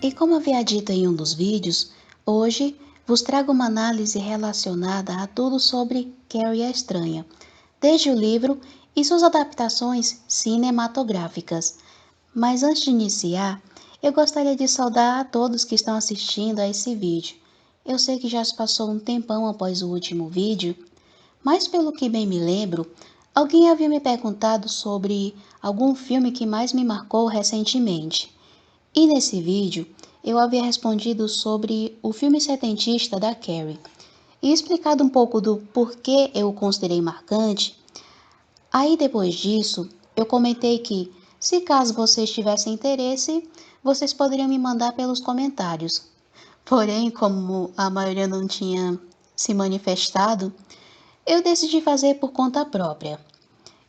E como havia dito em um dos vídeos, hoje vos trago uma análise relacionada a tudo sobre Carrie a Estranha, desde o livro e suas adaptações cinematográficas. Mas antes de iniciar, eu gostaria de saudar a todos que estão assistindo a esse vídeo. Eu sei que já se passou um tempão após o último vídeo, mas pelo que bem me lembro, alguém havia me perguntado sobre algum filme que mais me marcou recentemente. E nesse vídeo, eu havia respondido sobre o filme setentista da Carrie e explicado um pouco do porquê eu o considerei marcante. Aí depois disso, eu comentei que, se caso vocês tivessem interesse, vocês poderiam me mandar pelos comentários. Porém, como a maioria não tinha se manifestado, eu decidi fazer por conta própria.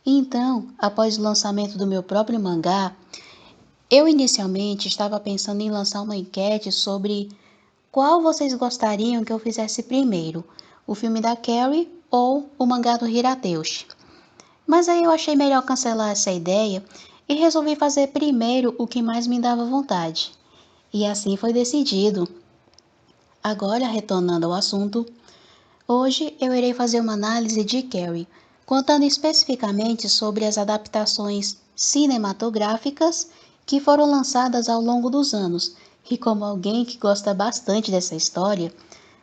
Então, após o lançamento do meu próprio mangá, eu inicialmente estava pensando em lançar uma enquete sobre qual vocês gostariam que eu fizesse primeiro, o filme da Carrie ou o mangá do Hirateushi. Mas aí eu achei melhor cancelar essa ideia e resolvi fazer primeiro o que mais me dava vontade. E assim foi decidido. Agora, retornando ao assunto, hoje eu irei fazer uma análise de Carrie, contando especificamente sobre as adaptações cinematográficas que foram lançadas ao longo dos anos. E como alguém que gosta bastante dessa história,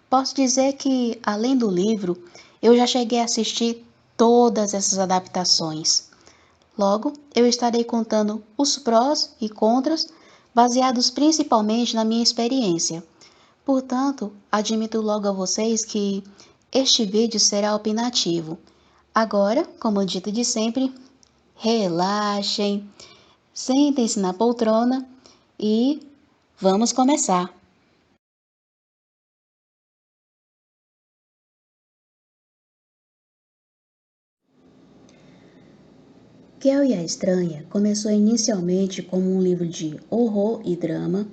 posso dizer que, além do livro, eu já cheguei a assistir todas essas adaptações. Logo, eu estarei contando os prós e contras, baseados principalmente na minha experiência. Portanto, admito logo a vocês que este vídeo será opinativo. Agora, como dito de sempre, relaxem, sentem-se na poltrona e vamos começar. Carrie a Estranha começou inicialmente como um livro de horror e drama,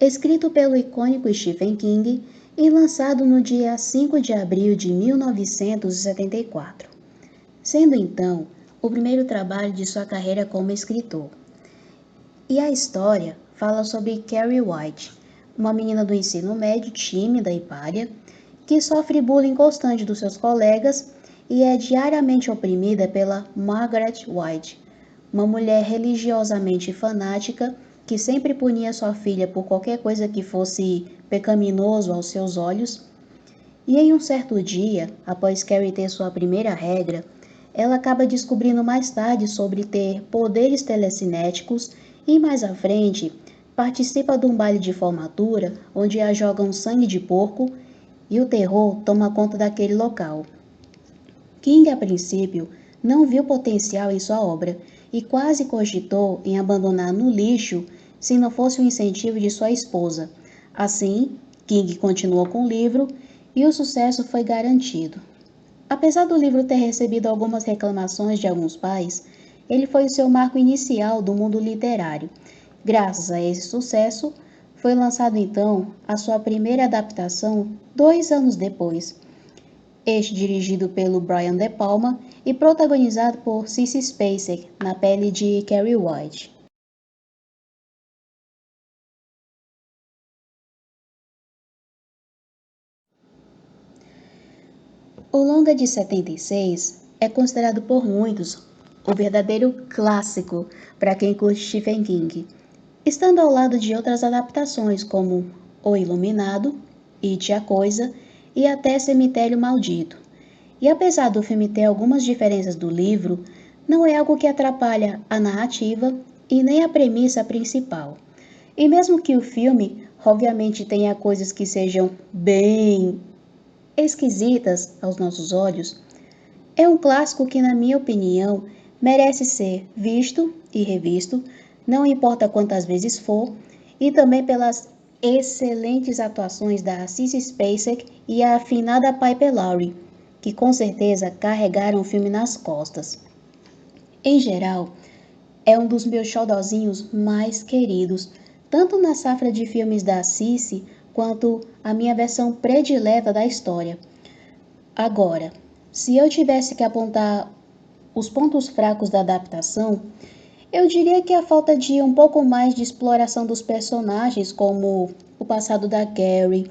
escrito pelo icônico Stephen King e lançado no dia 5 de abril de 1974, sendo então o primeiro trabalho de sua carreira como escritor. E a história fala sobre Carrie White, uma menina do ensino médio tímida e pária, que sofre bullying constante dos seus colegas e é diariamente oprimida pela Margaret White, uma mulher religiosamente fanática que sempre punia sua filha por qualquer coisa que fosse pecaminoso aos seus olhos. E em um certo dia, após Carrie ter sua primeira regra, ela acaba descobrindo mais tarde sobre ter poderes telecinéticos e mais à frente participa de um baile de formatura onde a jogam sangue de porco e o terror toma conta daquele local. King, a princípio, não viu potencial em sua obra e quase cogitou em abandonar no lixo se não fosse o incentivo de sua esposa. Assim, King continuou com o livro e o sucesso foi garantido. Apesar do livro ter recebido algumas reclamações de alguns pais, ele foi o seu marco inicial do mundo literário. Graças a esse sucesso, foi lançado então a sua primeira adaptação 2 anos depois, este dirigido pelo Brian De Palma e protagonizado por Sissy Spacek na pele de Carrie White. O longa de 76 é considerado por muitos o verdadeiro clássico para quem curte Stephen King, estando ao lado de outras adaptações como O Iluminado, It a Coisa e até Cemitério Maldito. E apesar do filme ter algumas diferenças do livro, não é algo que atrapalha a narrativa e nem a premissa principal. E mesmo que o filme, obviamente, tenha coisas que sejam bem esquisitas aos nossos olhos, é um clássico que, na minha opinião, merece ser visto e revisto, não importa quantas vezes for, e também pelas excelentes atuações da Sissy Spacek e a afinada Piper Laurie, que com certeza carregaram o filme nas costas. Em geral, é um dos meus xodózinhos mais queridos, tanto na safra de filmes da Sissy quanto a minha versão predileta da história. Agora, se eu tivesse que apontar os pontos fracos da adaptação, Eu diria que a falta de um pouco mais de exploração dos personagens, como o passado da Carrie,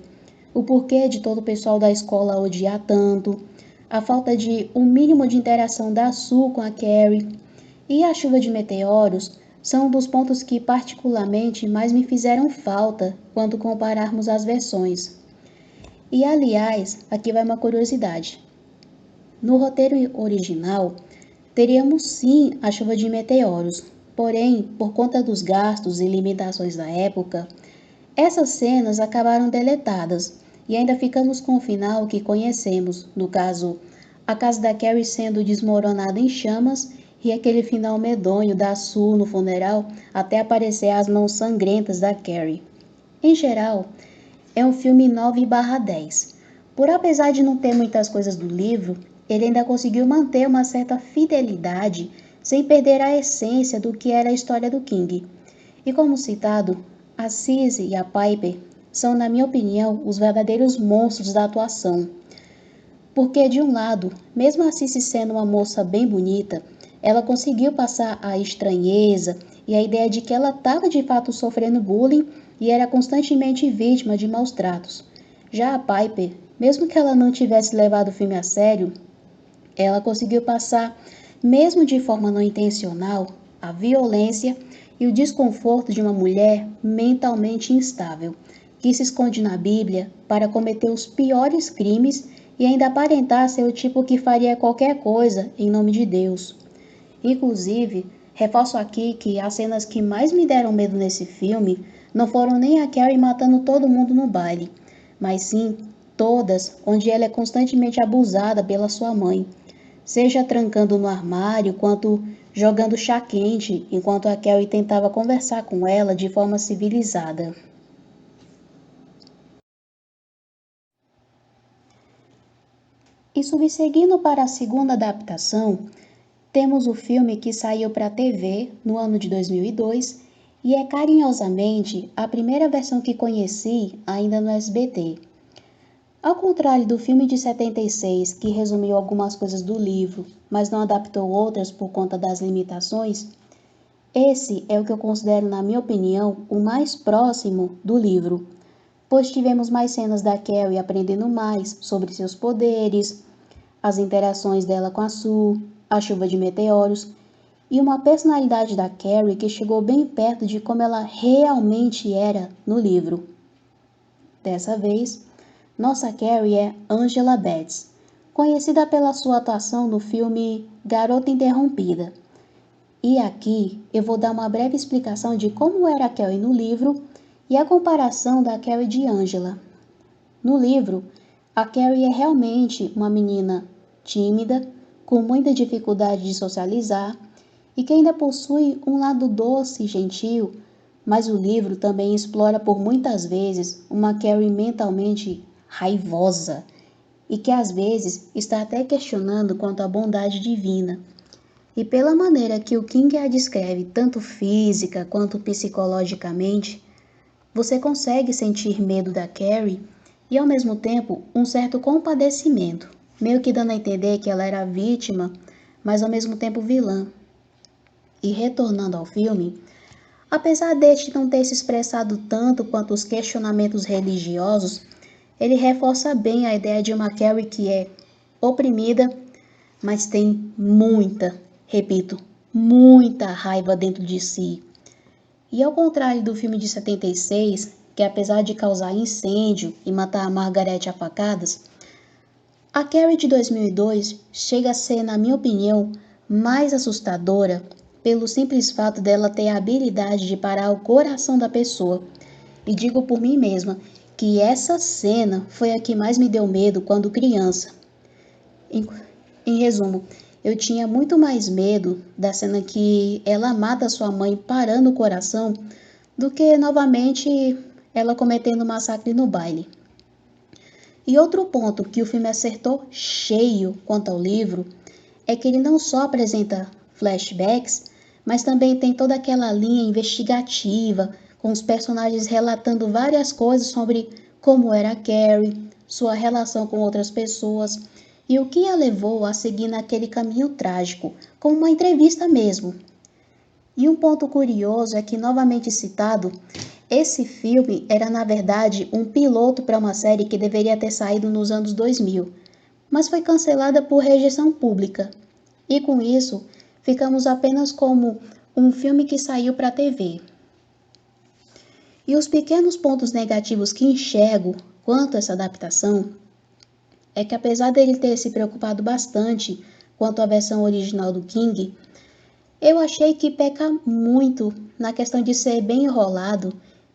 o porquê de todo o pessoal da escola odiar tanto, a falta de um mínimo de interação da Sue com a Carrie e a chuva de meteoros são um dos pontos que particularmente mais me fizeram falta quando compararmos as versões. E aliás, aqui vai uma curiosidade. No roteiro original, teríamos sim a chuva de meteoros, porém, por conta dos gastos e limitações da época, essas cenas acabaram deletadas e ainda ficamos com o final que conhecemos, no caso, a casa da Carrie sendo desmoronada em chamas e aquele final medonho da Sue no funeral até aparecer as mãos sangrentas da Carrie. Em geral, é um filme 9/10. Por apesar de não ter muitas coisas do livro, ele ainda conseguiu manter uma certa fidelidade sem perder a essência do que era a história do King. E como citado, a Cissy e a Piper são, na minha opinião, os verdadeiros monstros da atuação. Porque, de um lado, mesmo a Cissy sendo uma moça bem bonita, ela conseguiu passar a estranheza e a ideia de que ela estava de fato sofrendo bullying e era constantemente vítima de maus tratos. Já a Piper, mesmo que ela não tivesse levado o filme a sério, ela conseguiu passar, mesmo de forma não intencional, a violência e o desconforto de uma mulher mentalmente instável, que se esconde na Bíblia para cometer os piores crimes e ainda aparentar ser o tipo que faria qualquer coisa em nome de Deus. Inclusive, reforço aqui que as cenas que mais me deram medo nesse filme não foram nem a Carrie matando todo mundo no baile, mas sim todas onde ela é constantemente abusada pela sua mãe, seja trancando no armário, quanto jogando chá quente, enquanto a Carrie tentava conversar com ela de forma civilizada. E subseguindo para a segunda adaptação, temos o filme que saiu para a TV no ano de 2002 e é carinhosamente a primeira versão que conheci ainda no SBT. Ao contrário do filme de 76, que resumiu algumas coisas do livro, mas não adaptou outras por conta das limitações, esse é o que eu considero, na minha opinião, o mais próximo do livro, pois tivemos mais cenas da Carrie aprendendo mais sobre seus poderes, as interações dela com a Sue, a chuva de meteoros e uma personalidade da Carrie que chegou bem perto de como ela realmente era no livro. Dessa vez, nossa Carrie é Angela Betts, conhecida pela sua atuação no filme Garota Interrompida. E aqui eu vou dar uma breve explicação de como era a Carrie no livro e a comparação da Carrie de Angela. No livro, a Carrie é realmente uma menina tímida, com muita dificuldade de socializar e que ainda possui um lado doce e gentil, mas o livro também explora por muitas vezes uma Carrie mentalmente raivosa e que às vezes está até questionando quanto à bondade divina. E pela maneira que o King a descreve, tanto física quanto psicologicamente, você consegue sentir medo da Carrie e ao mesmo tempo um certo compadecimento, meio que dando a entender que ela era vítima, mas ao mesmo tempo vilã. E retornando ao filme, apesar deste não ter se expressado tanto quanto os questionamentos religiosos, ele reforça bem a ideia de uma Carrie que é oprimida, mas tem muita, repito, muita raiva dentro de si. E ao contrário do filme de 76, que apesar de causar incêndio e matar a Margaret a facadas, a Carrie de 2002 chega a ser, na minha opinião, mais assustadora pelo simples fato dela ter a habilidade de parar o coração da pessoa. E digo por mim mesma que essa cena foi a que mais me deu medo quando criança. Em resumo, eu tinha muito mais medo da cena que ela mata sua mãe parando o coração do que novamente ela cometendo um massacre no baile. E outro ponto que o filme acertou cheio quanto ao livro é que ele não só apresenta flashbacks, mas também tem toda aquela linha investigativa, com os personagens relatando várias coisas sobre como era a Carrie, sua relação com outras pessoas e o que a levou a seguir naquele caminho trágico, como uma entrevista mesmo. E um ponto curioso é que, novamente citado, esse filme era, na verdade, um piloto para uma série que deveria ter saído nos anos 2000, mas foi cancelada por rejeição pública. E com isso, ficamos apenas como um filme que saiu para a TV. E os pequenos pontos negativos que enxergo quanto a essa adaptação é que, apesar dele ter se preocupado bastante quanto à versão original do King, eu achei que peca muito na questão de ser bem enrolado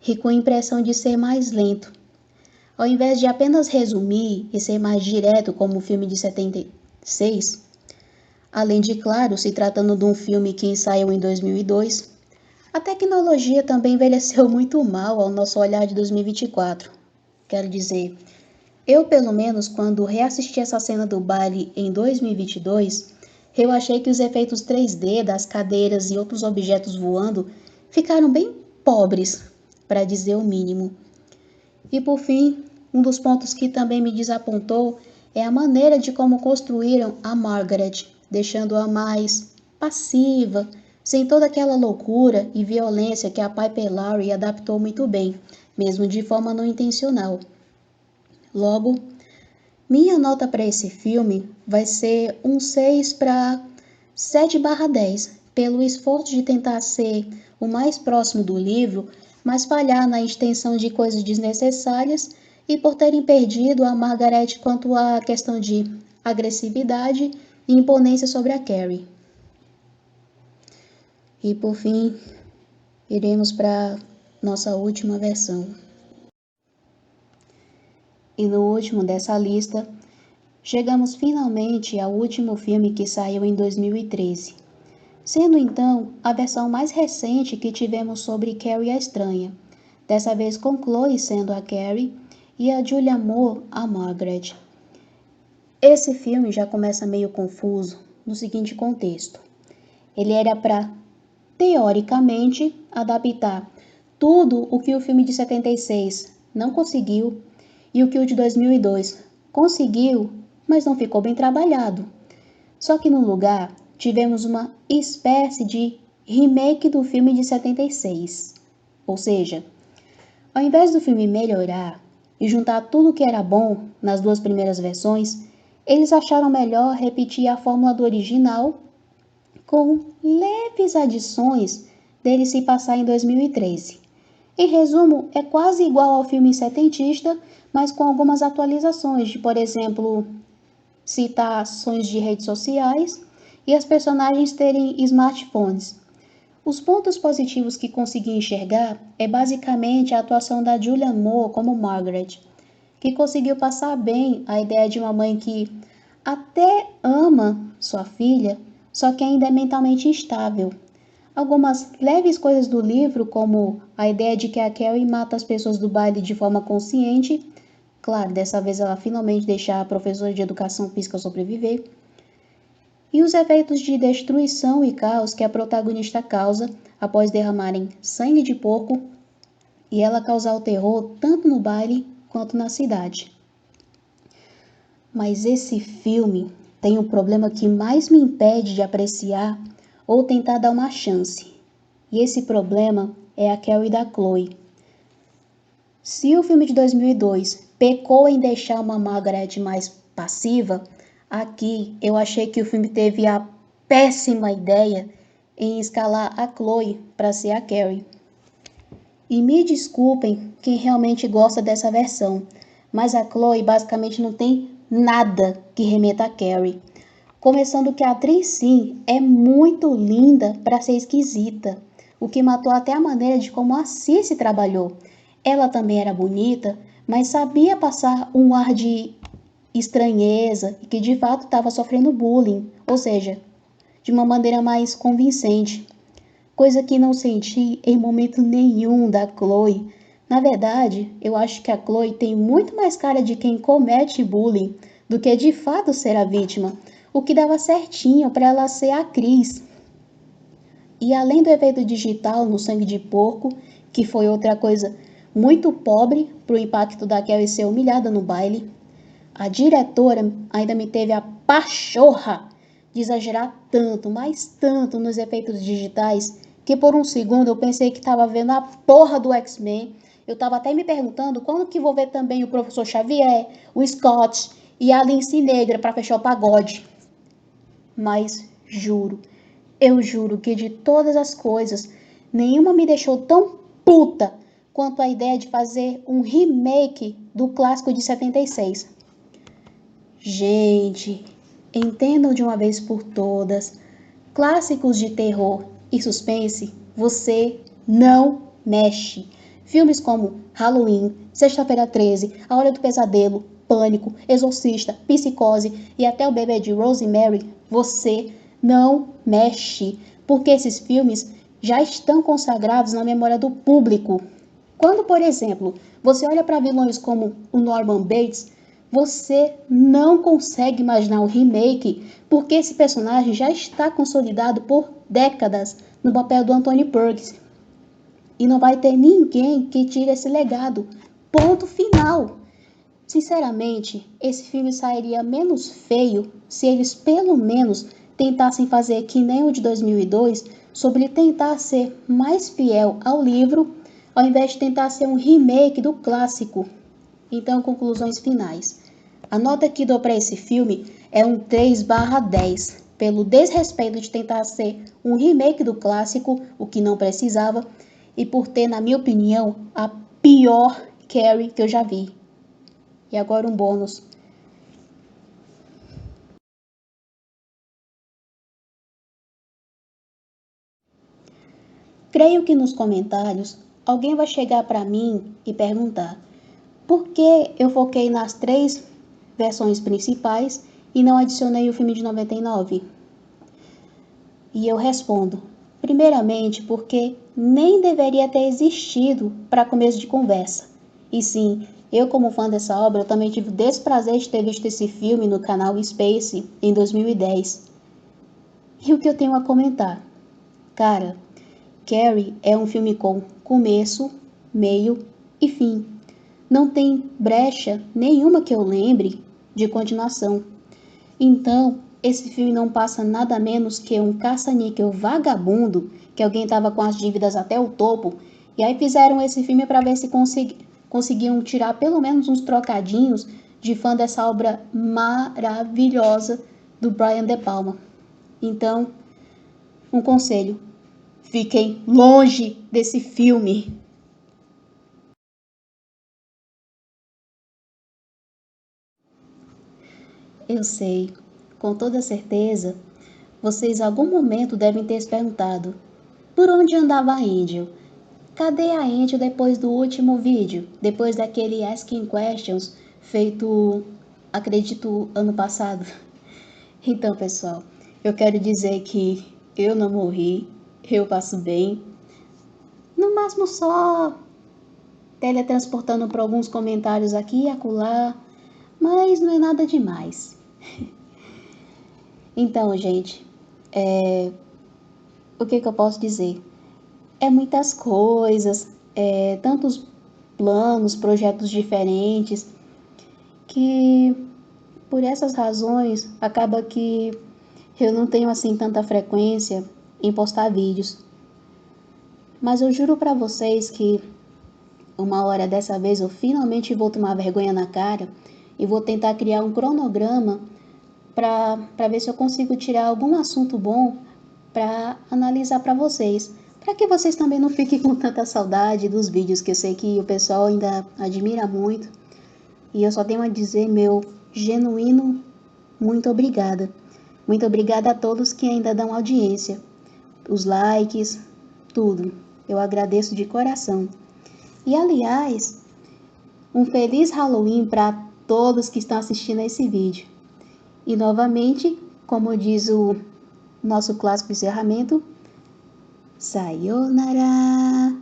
e com a impressão de ser mais lento. Ao invés de apenas resumir e ser mais direto como o filme de 76, além de, claro, se tratando de um filme que saiu em 2002, a tecnologia também envelheceu muito mal ao nosso olhar de 2024. Quero dizer, eu pelo menos quando reassisti essa cena do baile em 2022, eu achei que os efeitos 3D das cadeiras e outros objetos voando ficaram bem pobres, para dizer o mínimo. E por fim, um dos pontos que também me desapontou é a maneira de como construíram a Margaret, deixando-a mais passiva, sem toda aquela loucura e violência que a Piper Laurie adaptou muito bem, mesmo de forma não intencional. Logo, minha nota para esse filme vai ser um 6 para 7/10, pelo esforço de tentar ser o mais próximo do livro, mas falhar na extensão de coisas desnecessárias e por terem perdido a Margaret quanto à questão de agressividade e imponência sobre a Carrie. E por fim, iremos para nossa última versão. E no último dessa lista, chegamos finalmente ao último filme que saiu em 2013, sendo então a versão mais recente que tivemos sobre Carrie a Estranha, dessa vez com Chloe sendo a Carrie e a Julianne Moore a Margaret. Esse filme já começa meio confuso no seguinte contexto. Ele era para, teoricamente, adaptar tudo o que o filme de 76 não conseguiu e o que o de 2002 conseguiu, mas não ficou bem trabalhado. Só que no lugar tivemos uma espécie de remake do filme de 76. Ou seja, ao invés do filme melhorar e juntar tudo que era bom nas duas primeiras versões, eles acharam melhor repetir a fórmula do original com leves adições dele se passar em 2013. Em resumo, é quase igual ao filme setentista, mas com algumas atualizações de, por exemplo, citações de redes sociais e as personagens terem smartphones. Os pontos positivos que consegui enxergar é basicamente a atuação da Julianne Moore como Margaret, que conseguiu passar bem a ideia de uma mãe que até ama sua filha, só que ainda é mentalmente instável. Algumas leves coisas do livro, como a ideia de que a Carrie mata as pessoas do baile de forma consciente, claro, dessa vez ela finalmente deixa a professora de educação física sobreviver, e os efeitos de destruição e caos que a protagonista causa após derramarem sangue de porco e ela causar o terror tanto no baile quanto na cidade. Mas esse filme tem um problema que mais me impede de apreciar ou tentar dar uma chance. E esse problema é a Carrie da Chloe. Se o filme de 2002 pecou em deixar uma Margaret mais passiva, aqui eu achei que o filme teve a péssima ideia em escalar a Chloe para ser a Carrie. E me desculpem quem realmente gosta dessa versão, mas a Chloe basicamente não tem nada que remeta a Carrie. Começando que a atriz sim é muito linda para ser esquisita, o que matou até a maneira de como a Cici trabalhou. Ela também era bonita, mas sabia passar um ar de estranheza e que de fato estava sofrendo bullying, ou seja, de uma maneira mais convincente, coisa que não senti em momento nenhum da Chloe. Na verdade, eu acho que a Chloe tem muito mais cara de quem comete bullying do que de fato ser a vítima, o que dava certinho para ela ser a Cris. E além do efeito digital no sangue de porco, que foi outra coisa muito pobre para o impacto da Carrie ser humilhada no baile, a diretora ainda me teve a pachorra de exagerar tanto, mas tanto nos efeitos digitais, que por um segundo eu pensei que estava vendo a porra do X-Men. Eu estava até me perguntando quando que vou ver também o Professor Xavier, o Scott e a Lince Negra para fechar o pagode. Mas eu juro que de todas as coisas, nenhuma me deixou tão puta quanto a ideia de fazer um remake do clássico de 76. Gente, entendam de uma vez por todas, clássicos de terror e suspense, você não mexe. Filmes como Halloween, Sexta-feira 13, A Hora do Pesadelo, Pânico, Exorcista, Psicose e até o Bebê de Rosemary, você não mexe, porque esses filmes já estão consagrados na memória do público. Quando, por exemplo, você olha para vilões como o Norman Bates, você não consegue imaginar um remake, porque esse personagem já está consolidado por décadas no papel do Anthony Perkins. E não vai ter ninguém que tire esse legado. Ponto final. Sinceramente, esse filme sairia menos feio se eles pelo menos tentassem fazer que nem o de 2002, sobre tentar ser mais fiel ao livro, ao invés de tentar ser um remake do clássico. Então, conclusões finais. A nota que dou para esse filme é um 3/10, pelo desrespeito de tentar ser um remake do clássico, o que não precisava, e por ter, na minha opinião, a pior Carrie que eu já vi. E agora um bônus. Creio que nos comentários alguém vai chegar para mim e perguntar: por que eu foquei nas 3 versões principais e não adicionei o filme de 99? E eu respondo: primeiramente, porque nem deveria ter existido para começo de conversa. E sim, eu como fã dessa obra, eu também tive o desprazer de ter visto esse filme no canal Space em 2010. E o que eu tenho a comentar? Cara, Carrie é um filme com começo, meio e fim. Não tem brecha nenhuma que eu lembre de continuação. Então, esse filme não passa nada menos que um caça-níquel vagabundo, que alguém estava com as dívidas até o topo, e aí fizeram esse filme para ver se conseguiam tirar pelo menos uns trocadinhos de fã dessa obra maravilhosa do Brian De Palma. Então, um conselho: fiquem longe desse filme. Eu sei, com toda certeza, vocês em algum momento devem ter se perguntado: por onde andava a Angel? Cadê a Angel depois do último vídeo? Depois daquele Asking Questions feito, acredito, ano passado? Então, pessoal, eu quero dizer que eu não morri, eu passo bem. No máximo só teletransportando para alguns comentários aqui e acolá, mas não é nada demais. Então, gente, o que eu posso dizer? É muitas coisas, tantos planos, projetos diferentes, que por essas razões acaba que eu não tenho assim tanta frequência em postar vídeos. Mas eu juro para vocês que uma hora dessa vez eu finalmente vou tomar vergonha na cara e vou tentar criar um cronograma para ver se eu consigo tirar algum assunto bom para analisar para vocês, para que vocês também não fiquem com tanta saudade dos vídeos, que eu sei que o pessoal ainda admira muito. E eu só tenho a dizer meu genuíno muito obrigada. Muito obrigada a todos que ainda dão audiência, os likes, tudo. Eu agradeço de coração. E aliás, um feliz Halloween para todos que estão assistindo a esse vídeo. E novamente, como diz o nosso clássico encerramento, Sayonara!